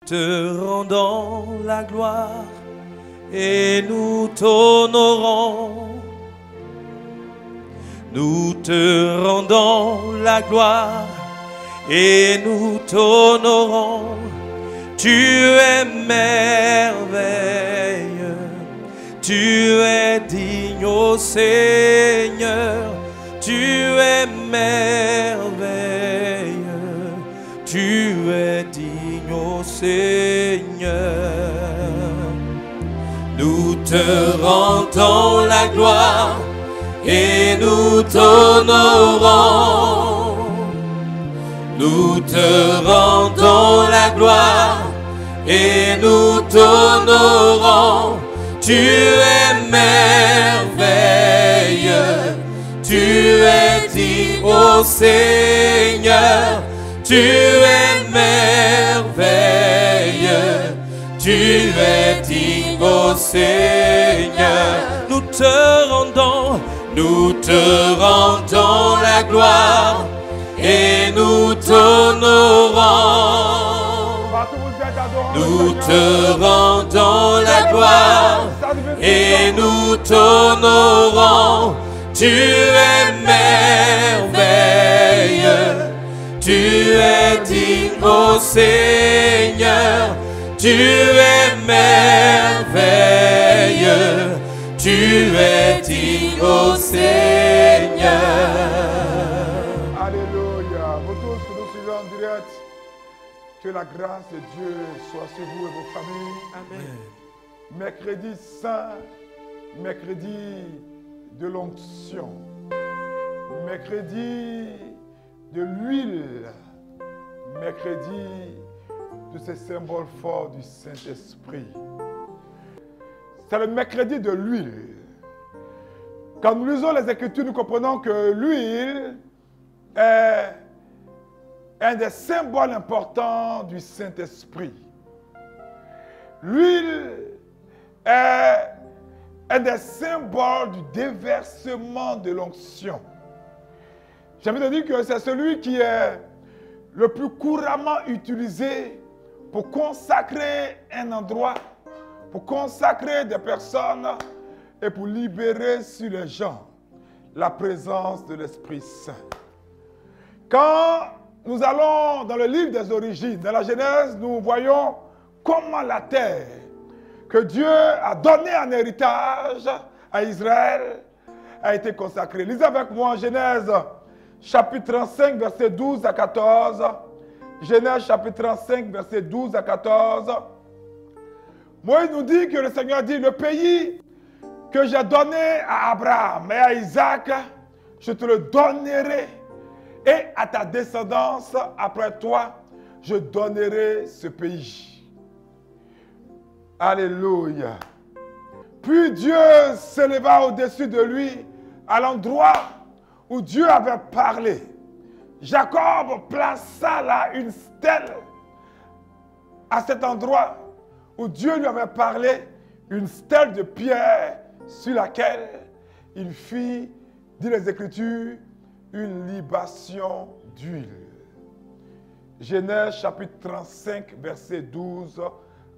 te rendons la gloire et nous t'honorons. Nous te rendons la gloire et nous t'honorons. Tu es merveilleux, tu es digne, ô Seigneur. Tu es merveilleux, tu es digne, ô Seigneur. Nous te rendons la gloire et nous t'honorons. Nous te rendons la gloire et nous t'honorons. Tu es merveilleux, tu es digne, ô Seigneur. Tu es merveilleux, tu es digne, ô Seigneur. Nous te rendons la gloire et nous t'honorons. Nous te rendons la gloire et nous t'honorons. Tu es merveilleux, tu es digne, ô Seigneur. Tu es merveilleux, tu es digne, ô Seigneur. Alléluia. Vous tous que nous suivons en direct, que la grâce de Dieu soit sur vous et vos familles. Amen. Mercredi saint, mercredi de l'onction, mercredi de l'huile, mercredi de ces symboles forts du Saint-Esprit. C'est le mercredi de l'huile. Quand nous lisons les Écritures, nous comprenons que l'huile est un des symboles importants du Saint-Esprit. L'huile est un des symboles du déversement de l'onction. J'ai envie de dire que c'est celui qui est le plus couramment utilisé pour consacrer un endroit, pour consacrer des personnes et pour libérer sur les gens la présence de l'Esprit Saint. Quand nous allons dans le livre des origines, dans la Genèse, nous voyons comment la terre que Dieu a donnée en héritage à Israël a été consacrée. Lisez avec moi en Genèse chapitre 35, versets 12 à 14. Genèse chapitre 35, versets 12 à 14. Moïse nous dit que le Seigneur dit, le pays que j'ai donné à Abraham et à Isaac, je te le donnerai. Et à ta descendance, après toi, je donnerai ce pays. Alléluia. Puis Dieu s'éleva au-dessus de lui, à l'endroit où Dieu avait parlé. Jacob plaça là une stèle à cet endroit où Dieu lui avait parlé, une stèle de pierre sur laquelle il fit, dit les Écritures, une libation d'huile. Genèse chapitre 35, verset 12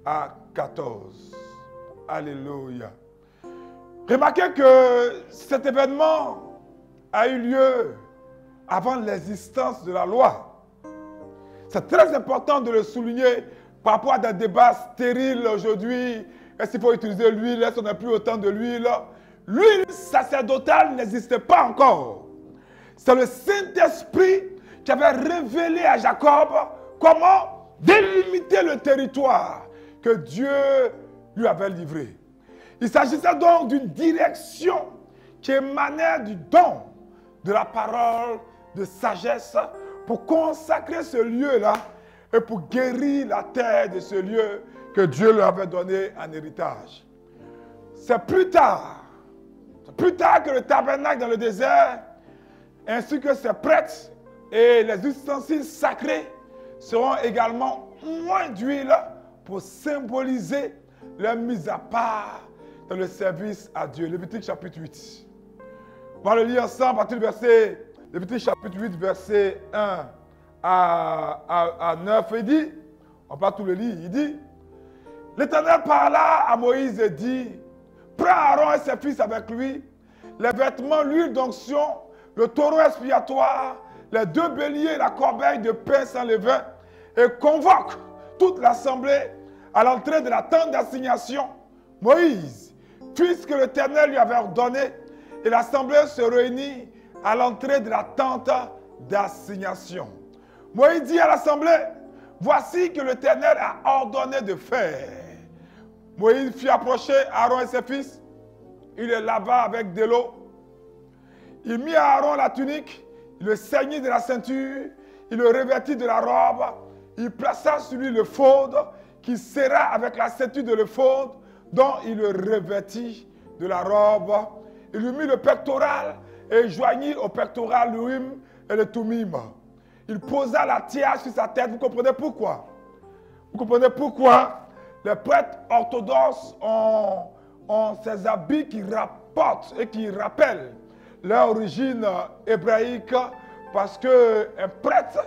à 14. Alléluia. Remarquez que cet événement a eu lieu avant l'existence de la loi. C'est très important de le souligner par rapport à des débats stériles aujourd'hui. Est-ce qu'il faut utiliser l'huile? Est-ce qu'on n'a plus autant de l'huile? L'huile sacerdotale n'existait pas encore. C'est le Saint-Esprit qui avait révélé à Jacob comment délimiter le territoire que Dieu lui avait livré. Il s'agissait donc d'une direction qui émanait du don de la parole de sagesse pour consacrer ce lieu-là et pour guérir la terre de ce lieu que Dieu lui avait donné en héritage. C'est plus tard que le tabernacle dans le désert, ainsi que ses prêtres et les ustensiles sacrés seront également moins d'huile pour symboliser leur mise à part dans le service à Dieu. Lévitique chapitre 8. On va le lire ensemble à partir du verset, Lévitique chapitre 8, verset 1 à 9. Il dit, On va tout le lire. Il dit, l'Éternel parla à Moïse et dit, prends Aaron et ses fils avec lui, les vêtements, l'huile d'onction, le taureau expiatoire, les 2 béliers, la corbeille de pain sans levain, et convoque toute l'assemblée à l'entrée de la tente d'assignation. Moïse, puisque l'Éternel lui avait ordonné, et l'assemblée se réunit à l'entrée de la tente d'assignation. Moïse dit à l'assemblée, voici que l'Éternel a ordonné de faire. Moïse fit approcher Aaron et ses fils, il les lava avec de l'eau. Il mit à Aaron la tunique, il le ceignit de la ceinture, il le revêtit de la robe, il plaça sur lui le faute qui serra avec la ceinture de l'éphod, dont il le revêtit de la robe. Il lui mit le pectoral et joignit au pectoral l'urim et le thummim. Il posa la tiare sur sa tête. Vous comprenez pourquoi? Vous comprenez pourquoi les prêtres orthodoxes ont ces habits qui rapportent et qui rappellent leur origine hébraïque, parce qu'un prêtre,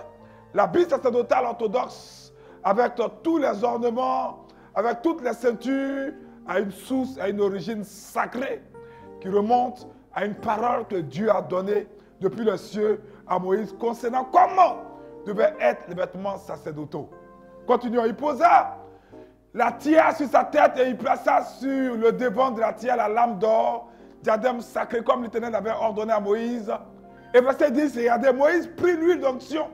l'habit sacerdotal orthodoxe, avec tous les ornements, avec toutes les ceintures, a une source, a une origine sacrée qui remonte à une parole que Dieu a donnée depuis les cieux à Moïse concernant comment devaient être les vêtements sacerdotaux. Continuons, il posa la tiare sur sa tête et il plaça sur le devant de la tiare la lame d'or, diadème sacré comme l'Éternel avait ordonné à Moïse. Et verset 10, regardez, Moïse prit l'huile d'onction,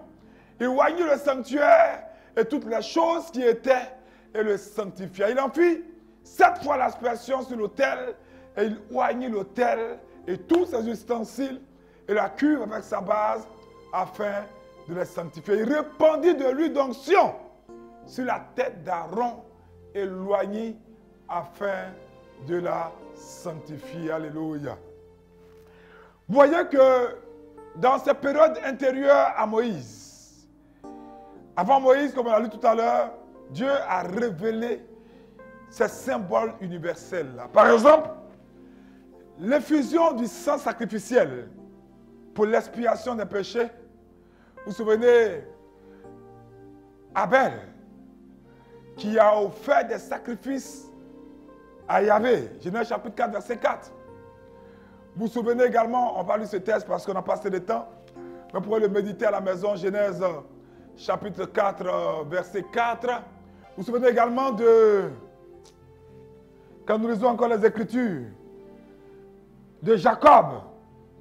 il oignit le sanctuaire et toutes les choses qui étaient et le sanctifia. Il en fit 7 fois l'aspersion sur l'autel et il oignit l'autel et tous ses ustensiles et la cuve avec sa base afin de les sanctifier. Il répandit de l'huile d'onction sur la tête d'Aaron et l'oignit afin de la sanctifier. Alléluia. Vous voyez que dans cette période intérieure à Moïse, avant Moïse, comme on l'a lu tout à l'heure, Dieu a révélé ces symboles universels. Par exemple, l'effusion du sang sacrificiel pour l'expiation des péchés. Vous vous souvenez, Abel, qui a offert des sacrifices à Yahvé, Genèse chapitre 4, verset 4. Vous vous souvenez également, on va lire ce texte parce qu'on a passé le temps, mais vous pourrez le méditer à la maison, Genèse chapitre 4, verset 4. Vous vous souvenez également de, quand nous lisons encore les Écritures, de Jacob,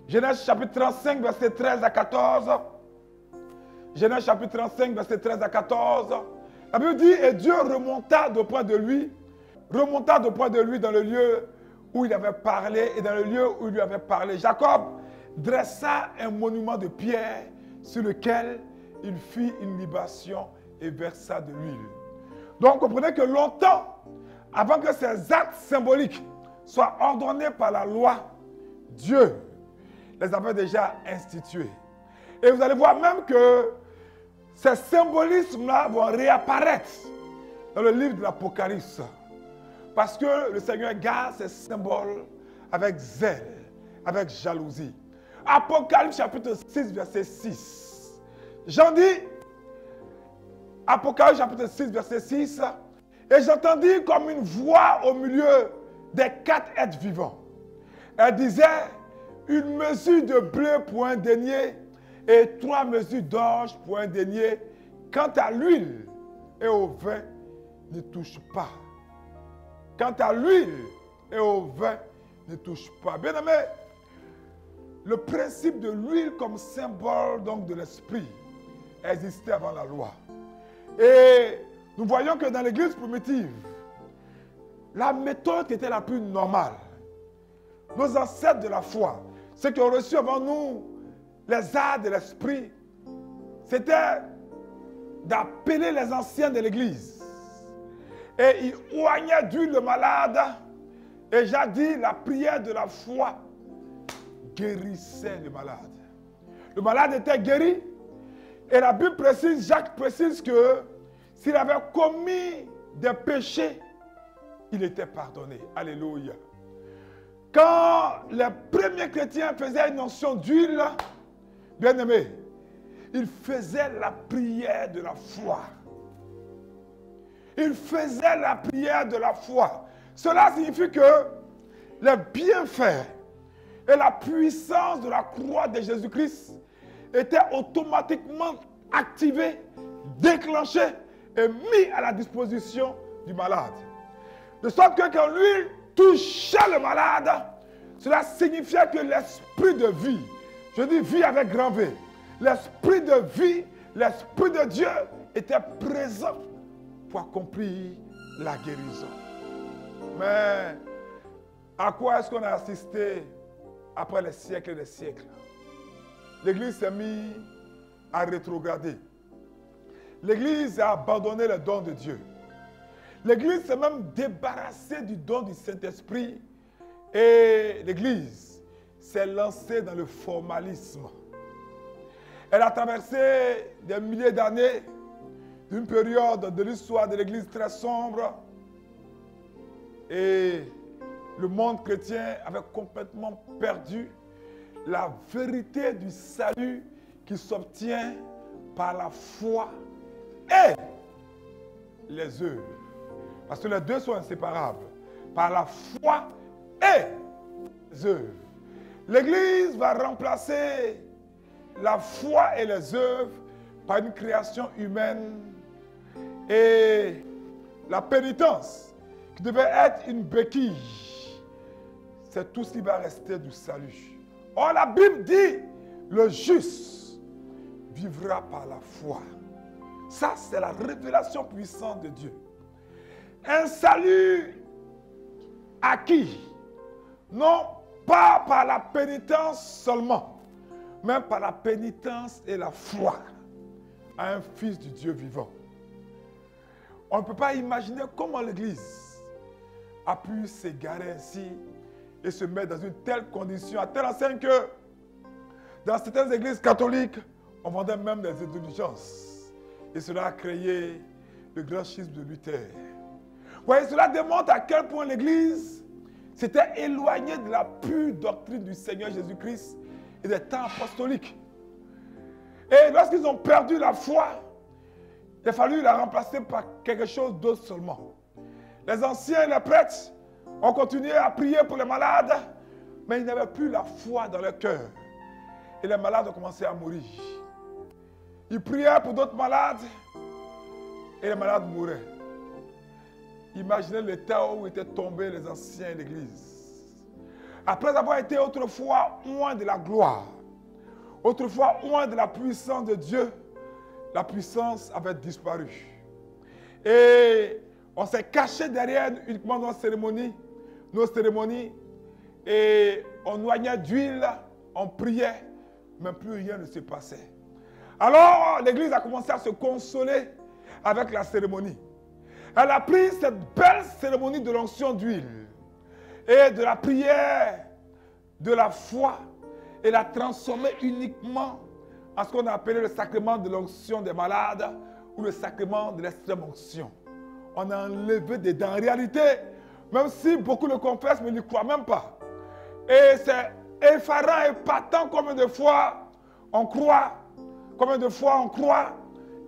Genèse chapitre 35, verset 13 à 14. Genèse chapitre 35, verset 13 à 14. La Bible dit, et Dieu remonta d'auprès de lui dans le lieu où il avait parlé et dans le lieu où il lui avait parlé. Jacob dressa un monument de pierre sur lequel il fit une libation et versa de l'huile. Donc, comprenez que longtemps, avant que ces actes symboliques soient ordonnés par la loi, Dieu les avait déjà institués. Et vous allez voir même que ces symbolismes-là vont réapparaître dans le livre de l'Apocalypse. Parce que le Seigneur garde ces symboles avec zèle, avec jalousie. Apocalypse chapitre 6, verset 6. Jean dit, Apocalypse chapitre 6, verset 6, et j'entendis comme une voix au milieu des 4 êtres vivants. Elle disait, une mesure de bleu pour un denier et 3 mesures d'orge pour un denier. Quant à l'huile et au vin, ne touche pas. Quant à l'huile et au vin, ne touche pas. Bien aimé, le principe de l'huile comme symbole donc de l'esprit existait avant la loi. Et nous voyons que dans l'église primitive, la méthode qui était la plus normale, nos ancêtres de la foi, ceux qui ont reçu avant nous les arts de l'esprit, c'était d'appeler les anciens de l'église. Et ils oignaient d'huile le malade. Et jadis, la prière de la foi guérissait le malade. Le malade était guéri. Et la Bible précise, Jacques précise que s'il avait commis des péchés, il était pardonné. Alléluia. Quand les premiers chrétiens faisaient une onction d'huile, bien aimé, ils faisaient la prière de la foi. il faisait la prière de la foi. Cela signifie que les bienfaits et la puissance de la croix de Jésus-Christ étaient automatiquement activés, déclenchés et mis à la disposition du malade. De sorte que quand lui touchait le malade, cela signifiait que l'esprit de vie, je dis vie avec grand V, l'esprit de vie, l'esprit de Dieu était présent pour accomplir la guérison. Mais à quoi est-ce qu'on a assisté après les siècles et les siècles? L'Église s'est mise à rétrograder. L'Église a abandonné le don de Dieu. L'Église s'est même débarrassée du don du Saint-Esprit et l'Église s'est lancée dans le formalisme. Elle a traversé des milliers d'années d'une période de l'histoire de l'Église très sombre et le monde chrétien avait complètement perdu la vérité du salut qui s'obtient par la foi et les œuvres. Parce que les deux sont inséparables. Par la foi et les œuvres. L'Église va remplacer la foi et les œuvres par une création humaine et la pénitence qui devait être une béquille. C'est tout ce qui va rester du salut. Or, la Bible dit, le juste vivra par la foi. Ça, c'est la révélation puissante de Dieu. Un salut acquis, non pas par la pénitence seulement, mais par la pénitence et la foi à un Fils du Dieu vivant. On ne peut pas imaginer comment l'Église a pu s'égarer ainsi et se mettre dans une telle condition, à telle enseigne que dans certaines églises catholiques, on vendait même des indulgences. Et cela a créé le grand schisme de Luther. Vous voyez, cela démontre à quel point l'Église s'était éloignée de la pure doctrine du Seigneur Jésus-Christ et des temps apostoliques. Et lorsqu'ils ont perdu la foi, il a fallu la remplacer par quelque chose d'autre seulement. Les anciens et les prêtres ont continué à prier pour les malades, mais ils n'avaient plus la foi dans leur cœur. Et les malades ont commencé à mourir. Ils priaient pour d'autres malades et les malades mouraient. Imaginez l'état où étaient tombés les anciens de l'Église. Après avoir été autrefois loin de la gloire, autrefois loin de la puissance de Dieu, la puissance avait disparu. Et on s'est caché derrière uniquement nos cérémonies, et on noyait d'huile, on priait, mais plus rien ne se passait. Alors l'Église a commencé à se consoler avec la cérémonie. Elle a pris cette belle cérémonie de l'onction d'huile et de la prière, de la foi, et l'a transformée uniquement en ce qu'on a appelé le sacrement de l'onction des malades ou le sacrement de l'extrême onction. On a enlevé des dents. En réalité, même si beaucoup le confessent, mais ils n'y croient même pas. Et c'est effarant et épatant combien de fois on croit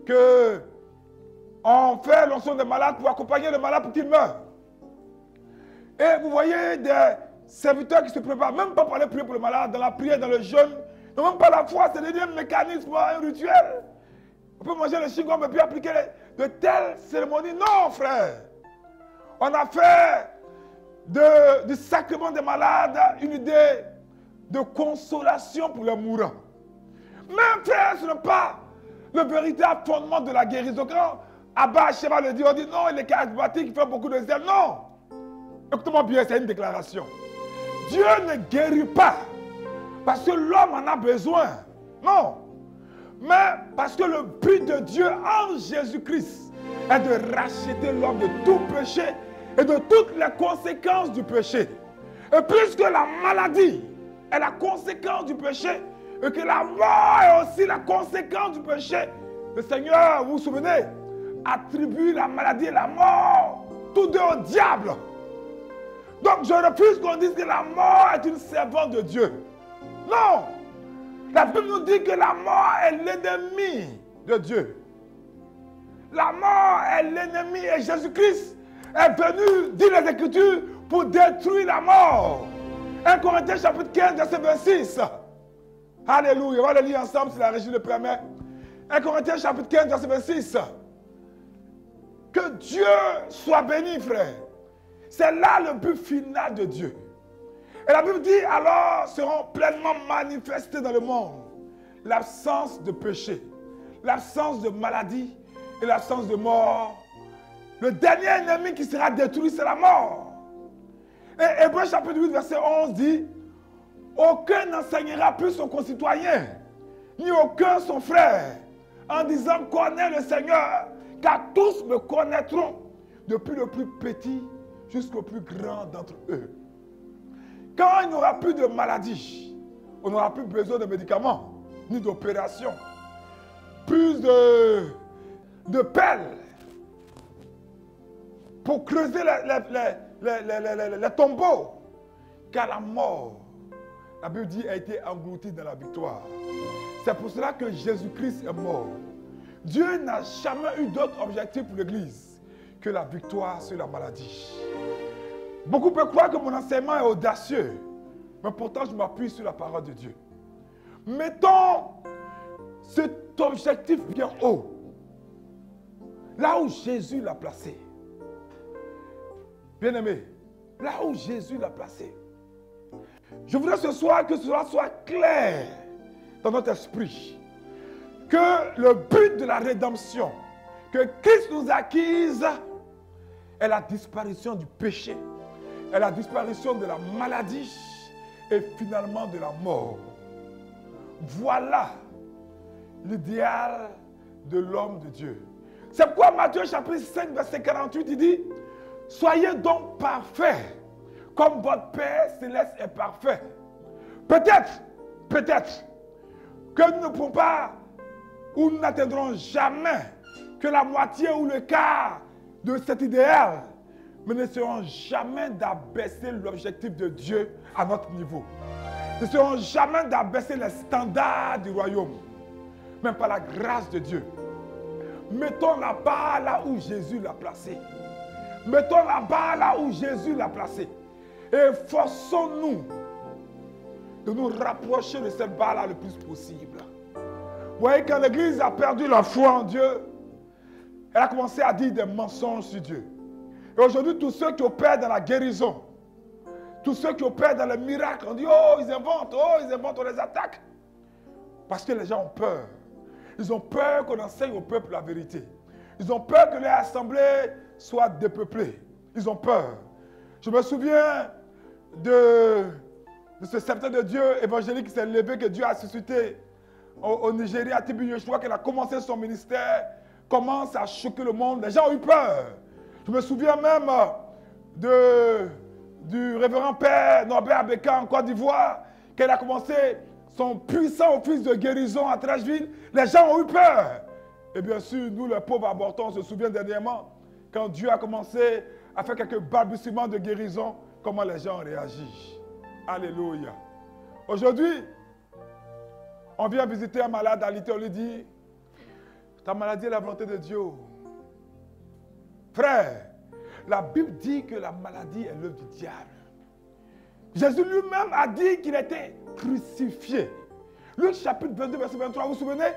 que on fait l'onction des malades pour accompagner le malade pour qu'il meure. Et vous voyez des serviteurs qui se préparent, même pas pour aller prier pour le malade, dans la prière, dans le jeûne, ils n'ont même pas la foi, c'est un mécanisme, un rituel. On peut manger le chewing-gum et puis appliquer de telles cérémonies. Non, frère. On a fait du sacrement des malades une idée de consolation pour les mourants. Même, frère, ce n'est pas le véritable fondement de la guérison. Quand Abba Sheba le dit, on dit non, il est charismatique, il fait beaucoup de zèle. Non. Écoutez-moi bien, c'est une déclaration. Dieu ne guérit pas parce que l'homme en a besoin. Non. Mais parce que le but de Dieu en Jésus-Christ est de racheter l'homme de tout péché et de toutes les conséquences du péché. Et puisque la maladie est la conséquence du péché et que la mort est aussi la conséquence du péché, le Seigneur, vous vous souvenez, attribue la maladie et la mort tous deux au diable. Donc je refuse qu'on dise que la mort est une servante de Dieu. Non. La Bible nous dit que la mort est l'ennemi de Dieu. La mort est l'ennemi et Jésus-Christ est venu, dit les Écritures, pour détruire la mort. 1 Corinthiens chapitre 15, verset 26. Alléluia. On va le lire ensemble, c'est la régie le premier. 1 Corinthiens chapitre 15, verset 26. Que Dieu soit béni, frère. C'est là le but final de Dieu. Et la Bible dit, alors seront pleinement manifestés dans le monde l'absence de péché, l'absence de maladie et l'absence de mort. Le dernier ennemi qui sera détruit, c'est la mort. Et Hébreux chapitre 8, verset 11 dit, aucun n'enseignera plus son concitoyen, ni aucun son frère, en disant, connais le Seigneur, car tous me connaîtront, depuis le plus petit jusqu'au plus grand d'entre eux. Quand il n'y aura plus de maladie, on n'aura plus besoin de médicaments, ni d'opérations, plus de pelles pour creuser les tombeaux. Car la mort, la Bible dit, a été engloutie dans la victoire. C'est pour cela que Jésus-Christ est mort. Dieu n'a jamais eu d'autre objectif pour l'Église que la victoire sur la maladie. Beaucoup peuvent croire que mon enseignement est audacieux, mais pourtant je m'appuie sur la parole de Dieu. Mettons cet objectif bien haut, là où Jésus l'a placé. Bien-aimé, là où Jésus l'a placé. Je voudrais ce soir que cela soit clair dans notre esprit. Que le but de la rédemption que Christ nous acquise est la disparition du péché, est la disparition de la maladie et finalement de la mort. Voilà l'idéal de l'homme de Dieu. C'est pourquoi Matthieu chapitre 5 verset 48 il dit, soyez donc parfaits comme votre Père céleste est parfait. Peut-être que nous ne pouvons pas ou nous n'atteindrons jamais que la moitié ou le quart de cet idéal, mais ne serons jamais d'abaisser l'objectif de Dieu à notre niveau. Ne serons jamais d'abaisser les standards du royaume, même par la grâce de Dieu. Mettons la barre là où Jésus l'a placée. Mettons la barre là où Jésus l'a placée. Et forçons-nous de nous rapprocher de cette barre là le plus possible. Vous voyez, quand l'Église a perdu la foi en Dieu, elle a commencé à dire des mensonges sur Dieu. Et aujourd'hui, tous ceux qui opèrent dans la guérison, tous ceux qui opèrent dans le miracle, on dit, oh, ils inventent, on les attaque. Parce que les gens ont peur. Ils ont peur qu'on enseigne au peuple la vérité. Ils ont peur que les assemblées soient dépeuplées. Ils ont peur. Je me souviens de ce serviteur de Dieu évangélique qui s'est levé, que Dieu a suscité au Nigeria, Tibi Yeshua, qu'elle a commencé son ministère, commence à choquer le monde. Les gens ont eu peur. Je me souviens même du révérend père Norbert Abeka en Côte d'Ivoire, qu'elle a commencé son puissant office de guérison à Trashville. Les gens ont eu peur. Et bien sûr, nous, les pauvres abortons, on se souvient dernièrement, quand Dieu a commencé à faire quelques balbutiements de guérison, comment les gens ont réagi. Alléluia. Aujourd'hui, on vient visiter un malade à l'ité, on lui dit, ta maladie est la volonté de Dieu. Frère, la Bible dit que la maladie est l'œuvre du diable. Jésus lui-même a dit qu'il était crucifié. Luc chapitre 22, verset 23, vous vous souvenez?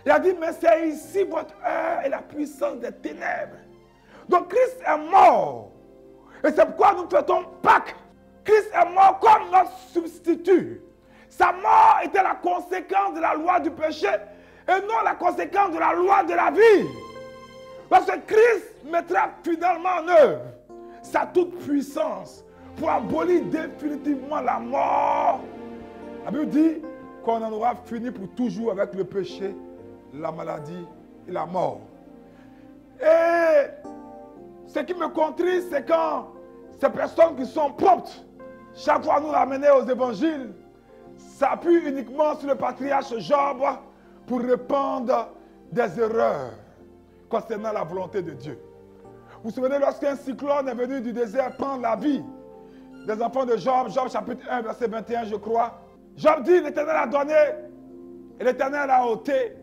Il a dit, mais c'est ici votre heure et la puissance des ténèbres. Donc Christ est mort. Et c'est pourquoi nous faisons Pâques. Christ est mort comme notre substitut. Sa mort était la conséquence de la loi du péché et non la conséquence de la loi de la vie. Parce que Christ mettra finalement en œuvre sa toute puissance pour abolir définitivement la mort. La Bible dit qu'on en aura fini pour toujours avec le péché, la maladie et la mort. Et ce qui me contriste, c'est quand ces personnes qui sont promptes, chaque fois nous ramener aux évangiles, s'appuient uniquement sur le patriarche Job pour répandre des erreurs concernant la volonté de Dieu. Vous vous souvenez lorsqu'un cyclone est venu du désert prendre la vie des enfants de Job, Job chapitre 1, verset 21, je crois. Job dit, l'Éternel a donné et l'Éternel a ôté,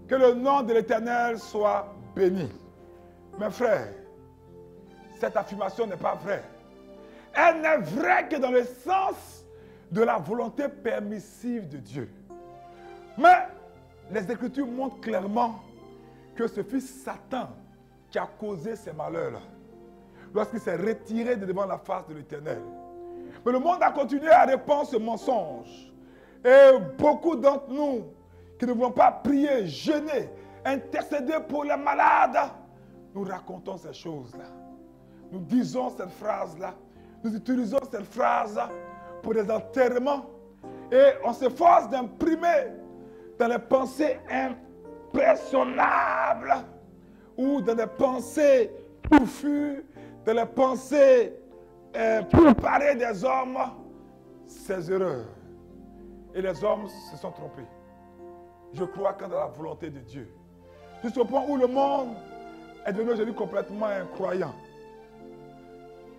que le nom de l'Éternel soit béni. Mes frères, cette affirmation n'est pas vraie. Elle n'est vraie que dans le sens de la volonté permissive de Dieu. Mais les Écritures montrent clairement que ce fut Satan qui a causé ces malheurs-là, lorsqu'il s'est retiré de devant la face de l'Éternel. Mais le monde a continué à répandre ce mensonge. Et beaucoup d'entre nous qui ne voulons pas prier, jeûner, intercéder pour les malades, nous racontons ces choses-là. Nous disons cette phrase-là. Nous utilisons cette phrase pour des enterrements. Et on s'efforce d'imprimer dans les pensées impressionnables ou dans des pensées touffues, dans les pensées préparées des hommes, ces erreurs. Et les hommes se sont trompés. Je crois qu'en dans la volonté de Dieu. Jusqu'au point où le monde est devenu aujourd'hui complètement incroyant.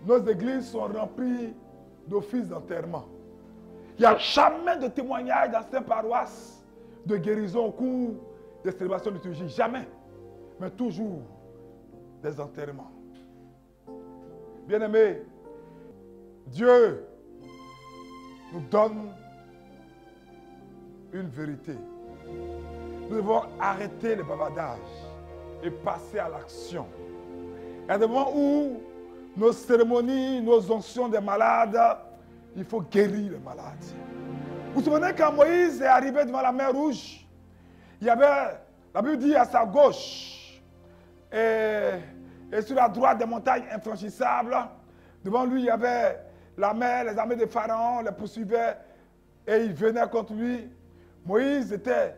Nos églises sont remplies d'offices d'enterrement. Il n'y a jamais de témoignage dans ces paroisses de guérison au cours des célébrations liturgiques. Jamais. Mais toujours des enterrements. Bien-aimés, Dieu nous donne une vérité. Nous devons arrêter le bavardage et passer à l'action. Il y a des moments où nos cérémonies, nos onctions des malades, il faut guérir les malades. Vous vous souvenez quand Moïse est arrivé devant la mer Rouge, il y avait, la Bible dit à sa gauche et sur la droite des montagnes infranchissables, devant lui il y avait la mer, les armées de Pharaon les poursuivaient et ils venaient contre lui. Moïse était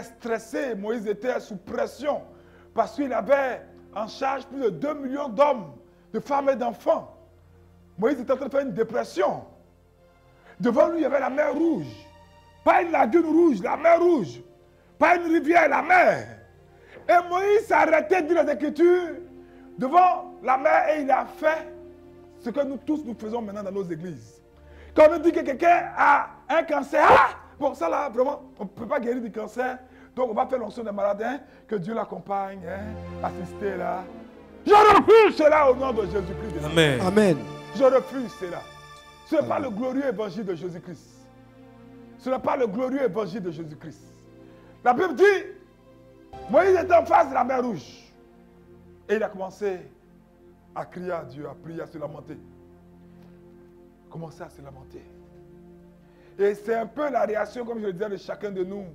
stressé, Moïse était sous pression parce qu'il avait en charge plus de 2 millions d'hommes, de femmes et d'enfants. Moïse était en train de faire une dépression. Devant lui, il y avait la mer Rouge. Pas une lagune rouge, la mer Rouge. Pas une rivière, la mer. Et Moïse s'est arrêté de lire les Écritures devant la mer et il a fait ce que nous tous nous faisons maintenant dans nos églises. Quand on nous dit que quelqu'un a un cancer, bon ça là, vraiment, on ne peut pas guérir du cancer. Donc on va faire l'onction des malades, hein, que Dieu l'accompagne, hein, assister là. Je refuse cela au nom de Jésus-Christ. Amen. Amen. Je refuse cela. Ce n'est pas le glorieux évangile de Jésus-Christ. Ce n'est pas le glorieux évangile de Jésus-Christ. La Bible dit, Moïse était en face de la mer Rouge. Et il a commencé à crier à Dieu, à prier, à se lamenter. Commencer à se lamenter. Et c'est un peu la réaction, comme je le disais, de chacun de nous.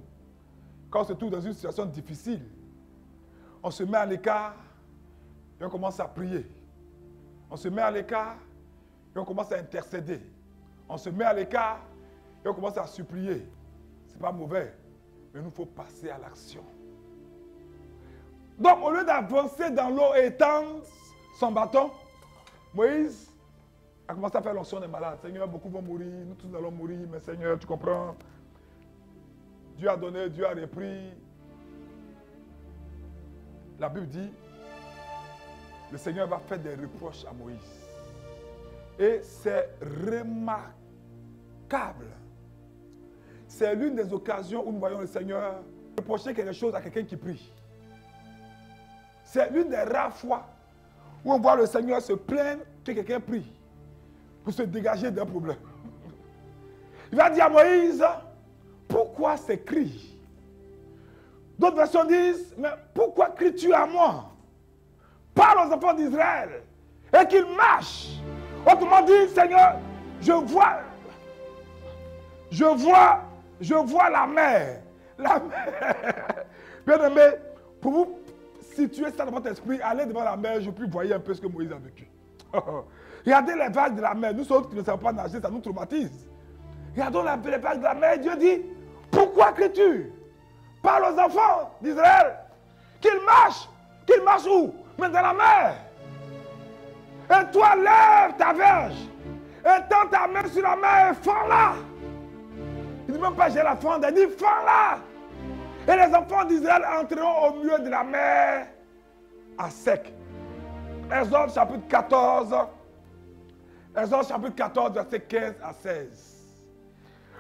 Quand on se trouve dans une situation difficile, on se met à l'écart et on commence à prier. On se met à l'écart et on commence à intercéder. On se met à l'écart et on commence à supplier. Ce n'est pas mauvais, mais il nous faut passer à l'action. Donc, au lieu d'avancer dans l'eau et étendre son bâton, Moïse a commencé à faire l'onction des malades. Seigneur, beaucoup vont mourir, nous tous allons mourir, mais Seigneur, tu comprends? Dieu a donné, Dieu a repris. La Bible dit, le Seigneur va faire des reproches à Moïse. Et c'est remarquable. C'est l'une des occasions où nous voyons le Seigneur reprocher quelque chose à quelqu'un qui prie. C'est l'une des rares fois où on voit le Seigneur se plaindre que quelqu'un prie pour se dégager d'un problème. Il va dire à Moïse, pourquoi ces cris? D'autres versions disent, mais pourquoi cries-tu à moi? Parle aux enfants d'Israël et qu'ils marchent. Autrement dit, Seigneur, je vois la mer. La mer. Bien aimé, pour vous situer ça dans votre esprit, allez devant la mer, je puis voir un peu ce que Moïse a vécu. Regardez les vagues de la mer. Nous autres qui ne savons pas nager, ça nous traumatise. Regardons les vagues de la mer. Dieu dit, pourquoi cries-tu? Parle aux enfants d'Israël qu'ils marchent. Qu'ils marchent où? Mais dans la mer. Et toi, lève ta verge. Et tends ta main sur la mer et fends-la. Il ne dit même pas j'ai la fendre, il dit fends-la. Et les enfants d'Israël entreront au milieu de la mer à sec. Exode chapitre 14. Exode chapitre 14, verset 15 à 16.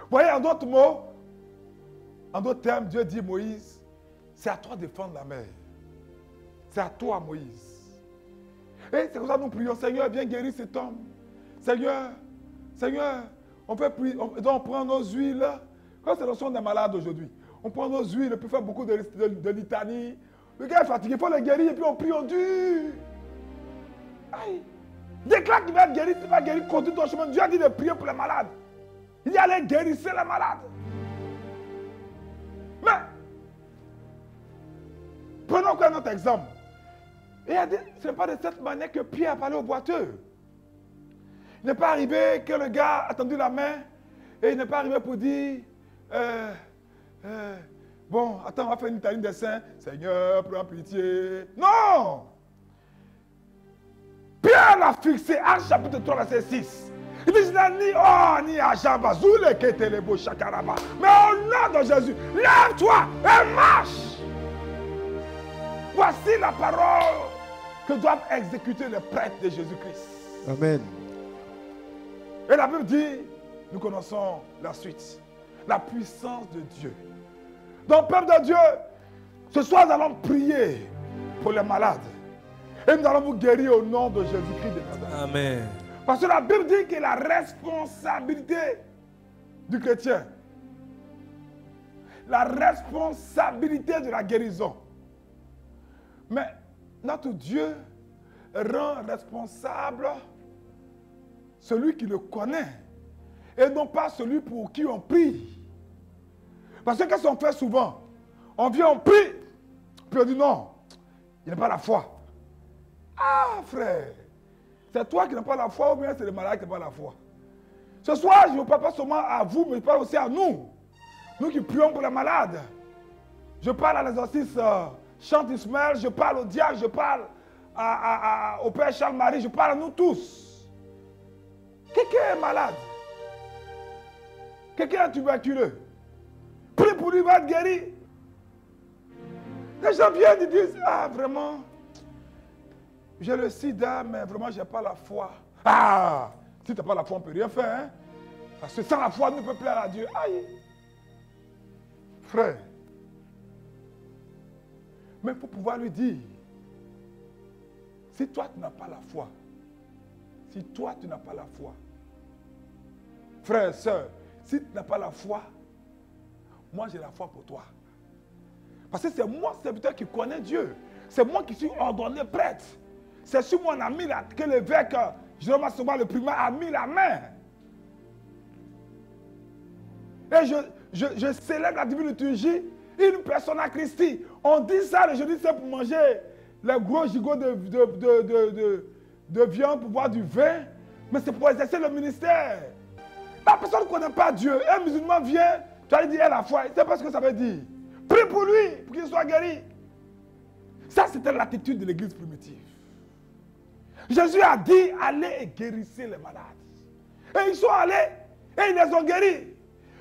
Vous voyez, en d'autres mots, en d'autres termes, Dieu dit Moïse, c'est à toi de défendre la mer. C'est à toi, Moïse. Et c'est comme ça que nous prions, Seigneur, viens guérir cet homme. Seigneur, on peut prier, on prend nos huiles. Quand c'est le son des malades aujourd'hui, on prend nos huiles, on peut faire beaucoup de litanie. Le gars est fatigué, il faut le guérir et puis on prie, on dure. Aïe. Déclare qu'il va être guéri, tu vas guérir, continue ton chemin. Dieu a dit de prier pour les malades. Il dit allez guérir les malades. Mais, prenons encore un autre exemple. Ce n'est pas de cette manière que Pierre a parlé au boiteux. Il n'est pas arrivé que le gars a tendu la main et il n'est pas arrivé pour dire bon, attends, on va faire une litanie des saints. Seigneur, prends pitié. Non! Pierre l'a fixé, Actes chapitre 3, verset 6. Il dit, ni Ajaba, Zoule, Ketelebo, Chakaraba. Mais au nom de Jésus, lève-toi et marche. Voici la parole que doivent exécuter les prêtres de Jésus-Christ. Amen. Et la Bible dit, nous connaissons la suite. La puissance de Dieu. Donc, peuple de Dieu, ce soir, nous allons prier pour les malades. Et nous allons vous guérir au nom de Jésus-Christ de Nazareth. Amen. Parce que la Bible dit que la responsabilité du chrétien, la responsabilité de la guérison. Mais notre Dieu rend responsable celui qui le connaît et non pas celui pour qui on prie. Parce que qu'est-ce qu'on fait souvent? On vient, on prie, puis on dit non, il n'a pas la foi. Ah frère, c'est toi qui n'as pas la foi ou bien c'est le malade qui n'a pas la foi? Ce soir, je ne parle pas seulement à vous, mais je parle aussi à nous. Nous qui prions pour les malades. Je parle à l'exorciste Chante Ismaël, je parle au diacre, je parle au Père Charles-Marie, je parle à nous tous. Quelqu'un est malade. Quelqu'un est tuberculeux. Prie pour lui, il va être guéri. Les gens viennent et disent, ah vraiment, j'ai le sida, mais vraiment, je n'ai pas la foi. Ah, si tu n'as pas la foi, on ne peut rien faire. Hein? Parce que sans la foi, on ne peut plaire à Dieu. Aïe. Frère. Mais il faut pouvoir lui dire, si toi, tu n'as pas la foi, si toi, tu n'as pas la foi, frère, soeur, si tu n'as pas la foi, moi, j'ai la foi pour toi. Parce que c'est moi, serviteur, qui connais Dieu. C'est moi qui suis ordonné prêtre. C'est sur moi que l'évêque Jérôme Assoba, le primat, a mis la main. Et je célèbre la divine liturgie, une personne à Christi. On dit ça le jeudi, c'est pour manger les gros gigots de viande, pour boire du vin. Mais c'est pour exercer le ministère. La personne ne connaît pas Dieu. Un musulman vient, tu vas lui dire, la foi. Il ne sait pas ce que ça veut dire. Prie pour lui, pour qu'il soit guéri. Ça, c'était l'attitude de l'église primitive. Jésus a dit, allez et guérissez les malades. Et ils sont allés et ils les ont guéris.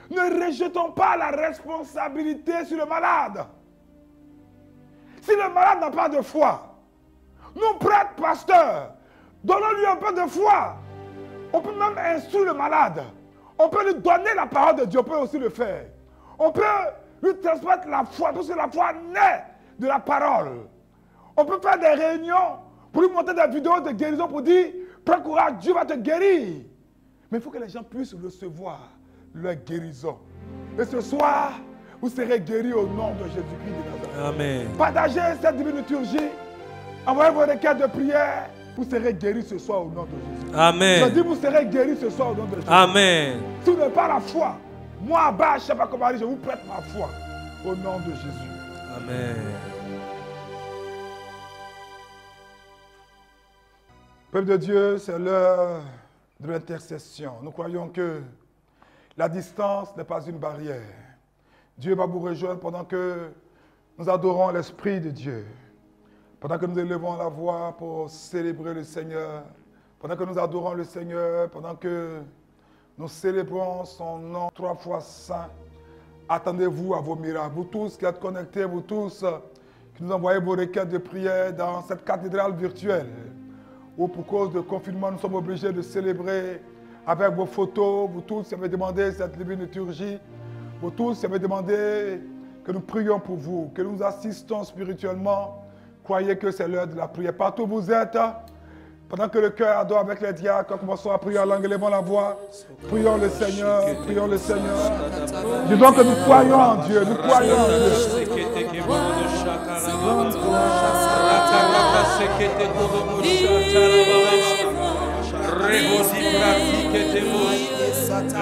Ne rejetons pas la responsabilité sur le malade. Si le malade n'a pas de foi, nous prêtres, pasteurs, donnons-lui un peu de foi. On peut même instruire le malade. On peut lui donner la parole de Dieu, on peut aussi le faire. On peut lui transmettre la foi, parce que la foi naît de la parole. On peut faire des réunions pour lui montrer des vidéos de guérison pour dire, prends courage, Dieu va te guérir. Mais il faut que les gens puissent recevoir leur guérison. Et ce soir, vous serez guéris au nom de Jésus-Christ de Nazareth. Amen. Partagez cette divine liturgie. Envoyez vos requêtes de prière. Vous serez guéris ce soir au nom de Jésus. Amen. Je dis, vous serez guéris ce soir au nom de Jésus. Amen. Si vous n'avez pas la foi, moi, Abba, je ne sais pas comment dire, je vous prête ma foi au nom de Jésus. Amen. Peuple de Dieu, c'est l'heure de l'intercession. Nous croyons que la distance n'est pas une barrière. Dieu va vous rejoindre pendant que nous adorons l'Esprit de Dieu. Pendant que nous élevons la voix pour célébrer le Seigneur. Pendant que nous adorons le Seigneur. Pendant que nous célébrons son nom 3 fois saint. Attendez-vous à vos miracles. Vous tous qui êtes connectés, vous tous qui nous envoyez vos requêtes de prière dans cette cathédrale virtuelle. Où pour cause de confinement, nous sommes obligés de célébrer avec vos photos. Vous tous qui avez demandé cette divine liturgie. Vous tous qui avez demandé que nous prions pour vous, que nous assistons spirituellement, croyez que c'est l'heure de la prière. Partout où vous êtes, pendant que le cœur adore avec les diacres, commençons à prier en langue, élevons la voix. Prions le Seigneur, prions le Seigneur. Disons que nous croyons en Dieu, nous croyons en Dieu.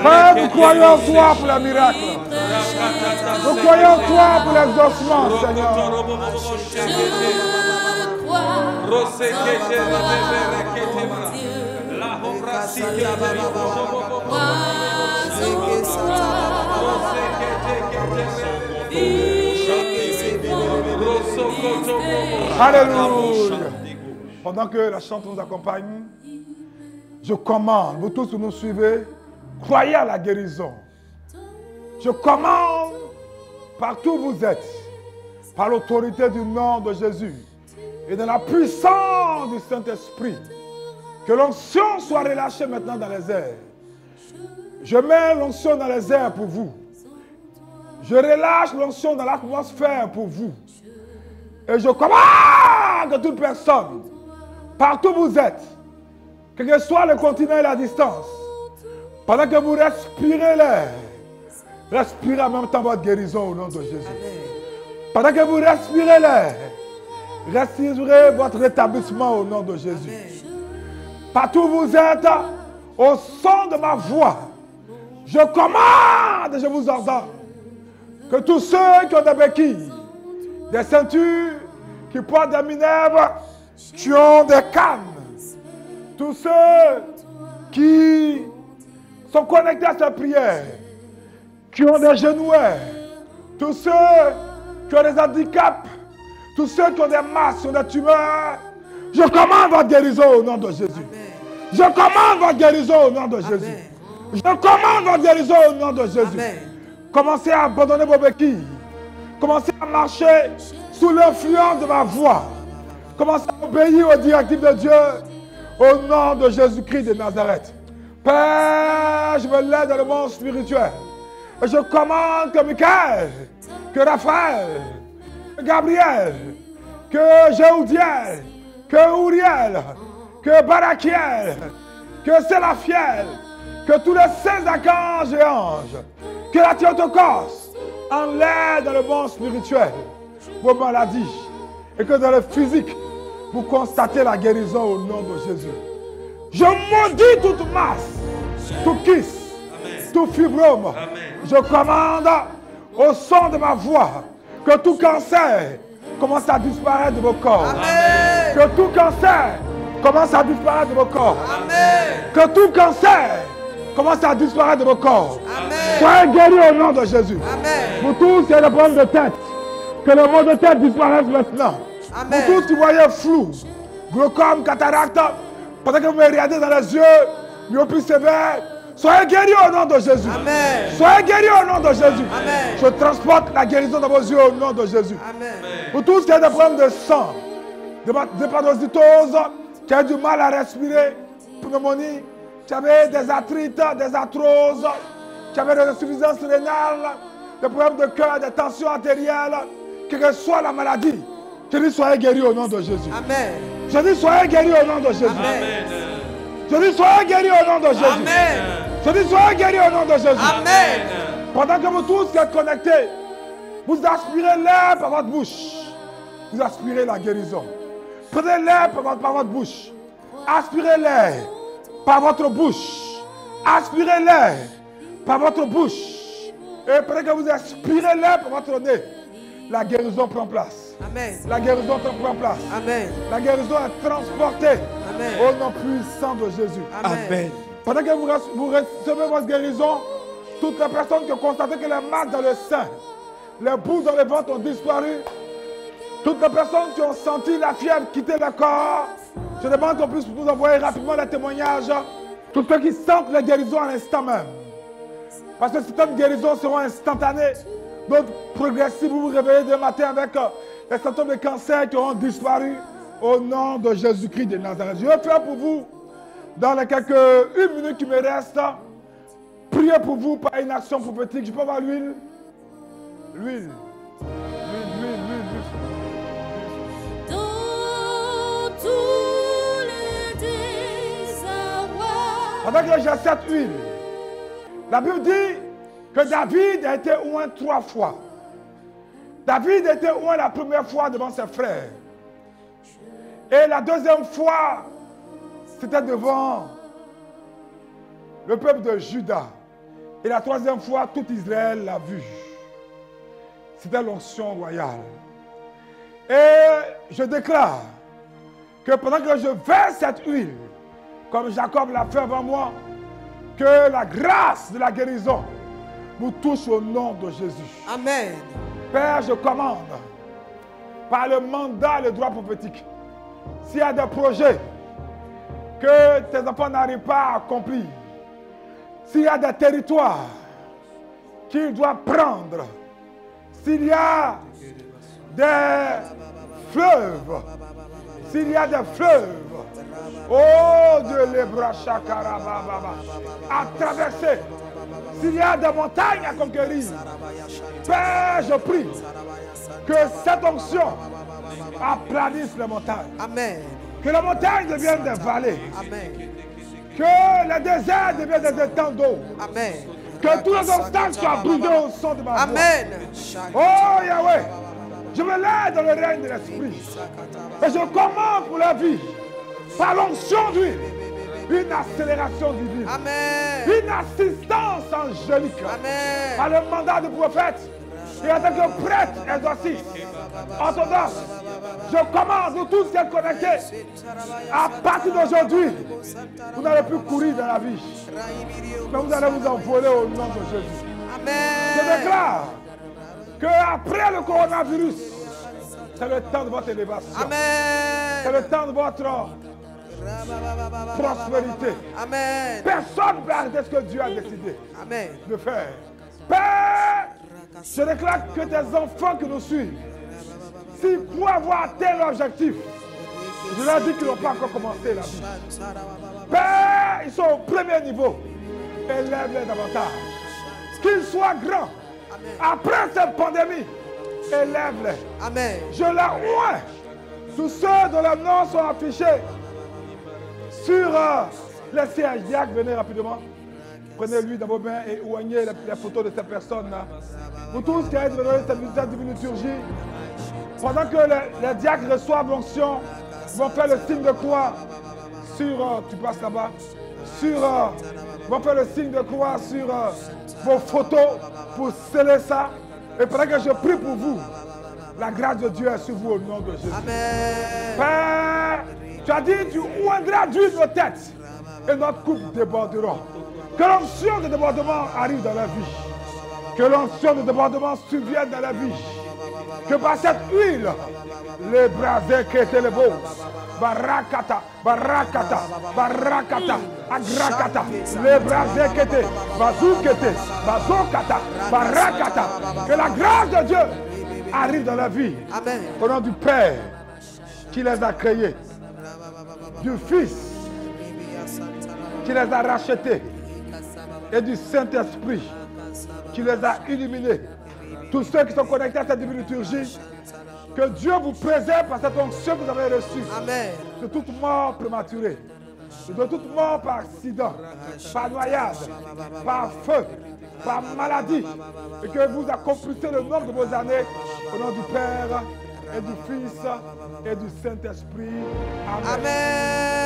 Père, nous croyons en toi pour le miracle. Nous croyons en toi pour l'exaucement, Seigneur. Alléluia. Pendant que la chante nous accompagne, je commande, vous tous qui nous suivez, croyez à la guérison. Je commande, partout où vous êtes, par l'autorité du nom de Jésus et de la puissance du Saint-Esprit, que l'onction soit relâchée maintenant dans les airs. Je mets l'onction dans les airs pour vous. Je relâche l'onction dans l'atmosphère pour vous. Et je commande que toute personne, partout où vous êtes, quel que soit le continent et la distance, pendant que vous respirez l'air, respirez en même temps votre guérison au nom de Jésus. Pendant que vous respirez l'air, respirez votre rétablissement au nom de Jésus. Partout où vous êtes, au son de ma voix, je commande et je vous ordonne que tous ceux qui ont des béquilles, des ceintures, qui portent des minerves, qui ont des cannes, tous ceux qui sont connectés à cette prière, qui ont des genouillères, tous ceux qui ont des handicaps, tous ceux qui ont des masses, qui ont des tumeurs, je commande votre guérison au nom de Jésus. Je commande votre guérison au nom de Jésus. Je commande votre guérison au nom de Jésus. Commencez à abandonner vos béquilles. Commencez à marcher sous l'influence de ma voix. Commencez à obéir aux directives de Dieu au nom de Jésus-Christ de Nazareth. Père, je me lève dans le monde spirituel. Et je commande que Michael, que Raphaël, que Gabriel, que Jéhoudiel, que Uriel, que Barakiel, que Sélaphiel, que tous les saints archanges et anges, que la Théotokos enlève dans le monde spirituel vos maladies et que dans le physique, vous constatez la guérison au nom de Jésus. Je maudis toute masse, tout kyste, tout fibrome. Je commande au son de ma voix que tout cancer commence à disparaître de vos corps. Amen. Que tout cancer commence à disparaître de vos corps. Amen. Que tout cancer commence à disparaître de vos corps. Amen. Soyez guéris au nom de Jésus. Amen. Vous tous qui avez des problèmes de tête, que le mot de tête disparaisse maintenant. Amen. Vous tous qui voyez flou, glaucome, cataracte, pendant que vous me regardez dans les yeux, myopie sévère, soyez guéris au nom de Jésus. Amen. Soyez guéris au nom de Jésus. Amen. Je transporte la guérison dans vos yeux au nom de Jésus. Amen. Vous tous qui avez des problèmes de sang, de drépanocytose, qui avez du mal à respirer, pneumonie, qui avez des arthrites, des arthroses, qui avez des insuffisances rénales, des problèmes de cœur, des tensions artérielles, quelle que soit la maladie, je dis soyez guéris au nom de Jésus. Amen. Je dis soyez guéris au nom de Jésus. Amen. Je dis soyez guéris au nom de Jésus. Amen. Je dis soyez guéris au nom de Jésus. Amen. Pendant que vous tous êtes connectés, vous aspirez l'air par votre bouche. Vous aspirez la guérison. Prenez l'air par votre bouche. Aspirez l'air par votre bouche. Aspirez l'air par votre bouche. Et pendant que vous aspirez l'air par votre nez, la guérison prend place. Amen. La guérison prend place. Amen. La guérison est transportée. Amen. Au nom puissant de Jésus. Amen. Amen. Pendant que vous recevez votre guérison, toutes les personnes qui ont constaté que les marques dans le sein, les bouts dans le ventre ont disparu, toutes les personnes qui ont senti la fièvre quitter le corps, je demande qu'on puisse nous envoyer rapidement les témoignages. Tous ceux qui sentent la guérison à l'instant même. Parce que certaines guérisons seront instantanées, d'autres progressives. Vous vous réveillez demain matin avec les symptômes de cancer qui auront disparu au nom de Jésus-Christ de Nazareth. Je vais faire pour vous, dans les quelques 1 minute qui me reste, prier pour vous par une action prophétique. Je peux avoir l'huile. L'huile. L'huile. Pendant que j'ai cette huile, la Bible dit que David a été oint 3 fois. David a été oint la première fois devant ses frères. Et la deuxième fois, c'était devant le peuple de Juda. Et la troisième fois, tout Israël l'a vu. C'était l'onction royale. Et je déclare que pendant que je verse cette huile, comme Jacob l'a fait avant moi, que la grâce de la guérison vous touche au nom de Jésus. Amen. Père, je commande, par le mandat et le droit prophétique, s'il y a des projets que tes enfants n'arrivent pas à accomplir, s'il y a des territoires qu'ils doivent prendre, s'il y a des fleuves, s'il y a des fleuves, oh Dieu, les bras chakarababa, à traverser, s'il y a des montagnes à conquérir, Père, je prie que cette onction aplanisse les montagnes. Amen. Que les montagnes deviennent des vallées. Amen. Que les déserts deviennent des étangs d'eau. Amen. Que tous les obstacles soient brisés au son de ma voix. Amen. Oh Yahweh, je me lève dans le règne de l'Esprit. Et je commande pour la vie, par l'onction d'huile, une accélération divine. Amen. Une assistance angélique. Amen. Par le mandat du prophète. Et en tant que prêtre exorciste, orthodoxe, je commande nous tous qui êtes connectés. À partir d'aujourd'hui, vous n'allez plus courir dans la vie, mais vous allez vous envoler au nom de Jésus. Amen. Je déclare qu'après le coronavirus, c'est le temps de votre élévation. Amen. C'est le temps de votre prospérité. Amen. Personne ne peut arrêter ce que Dieu a décidé Amen. de faire. Père, je déclare que tes enfants qui nous suivent, s'ils croient avoir atteint l'objectif, je leur dis qu'ils n'ont pas encore commencé la vie. Père, ils sont au premier niveau. Élève-les davantage. Qu'ils soient grands. Après cette pandémie, élève-les. Amen. Je les oins. Tous ceux dont les noms sont affichés sur les sièges. Diacre, venez rapidement. Prenez lui dans vos mains et oignez les photos de ces personnes-là. Vous tous qui êtes venus cette divine liturgie, pendant que les diacres reçoivent l'onction, vont faire le signe de croix sur, tu passes là-bas, vont faire le signe de croix sur vos photos pour sceller ça. Et pendant que je prie pour vous, la grâce de Dieu est sur vous au nom de Jésus. Amen. Père, tu as dit, tu oindras d'huile nos têtes et notre coupe débordera. Que l'onction de débordement arrive dans la vie. Que l'onction de débordement survienne dans la vie. Que par cette huile, les brasés qui étaient les beaux, barakata, barakata, barakata, agrakata, les brasés qui étaient, bazou qui étaient, bazokata, barakata. Que la grâce de Dieu arrive dans la vie. Amen. Au nom du Père qui les a créés, du Fils qui les a rachetés et du Saint-Esprit qui les a illuminés. Tous ceux qui sont connectés à cette divine liturgie, que Dieu vous préserve par cette onction que vous avez reçue. Amen. De toute mort prématurée, de toute mort par accident, par noyade, par feu, par maladie, et que vous accomplissez le nombre de vos années au nom du Père et du Fils et du Saint-Esprit. Amen. Amen.